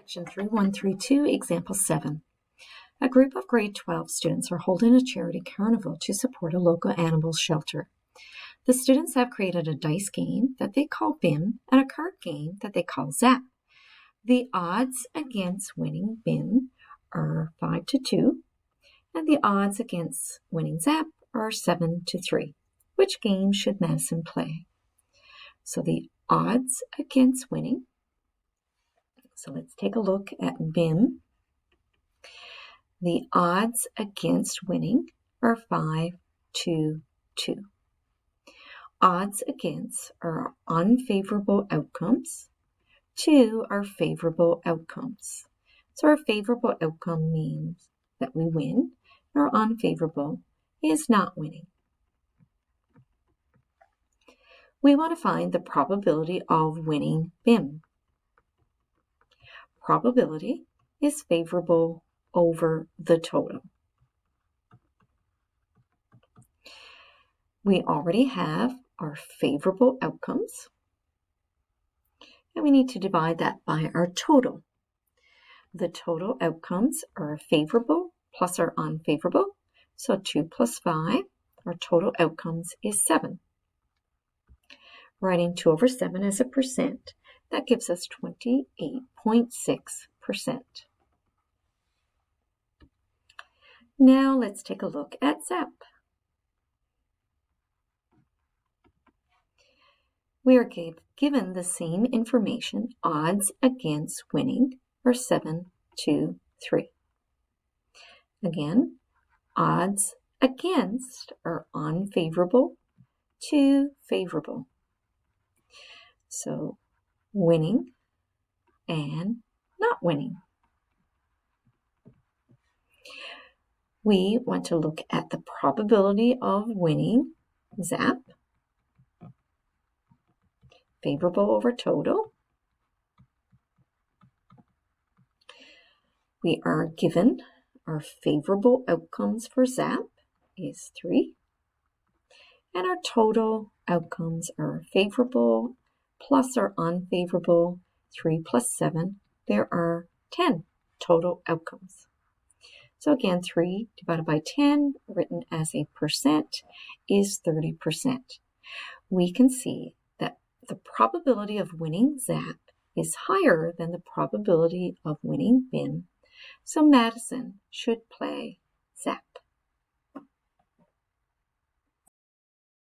Section 3132, Example 7. A group of grade 12 students are holding a charity carnival to support a local animal shelter. The students have created a dice game that they call BIM and a card game that they call Zap. The odds against winning BIM are 5 to 2, and the odds against winning Zap are 7 to 3. Which game should Madison play? So the odds against winning. So let's take a look at BIM. The odds against winning are 5 to 2. Odds against are unfavorable outcomes. 2 are favorable outcomes. So our favorable outcome means that we win. Our unfavorable is not winning. We want to find the probability of winning BIM. Probability is favorable over the total. We already have our favorable outcomes, and we need to divide that by our total. The total outcomes are favorable plus our unfavorable, so 2 plus 5, our total outcomes is 7. Writing 2 over 7 as a percent, that gives us 28.6%. Now let's take a look at Zap. We are given the same information. Odds against winning are 7 to 3. Again, odds against are unfavorable to favorable. So winning and not winning. We want to look at the probability of winning Zap. Favorable over total. We are given our favorable outcomes for Zap is 3. And our total outcomes are favorable plus our unfavorable. 3 plus 7, there are 10 total outcomes. So again, 3 divided by 10, written as a percent, is 30%. We can see that the probability of winning Zap is higher than the probability of winning BIM, so Madison should play Zap.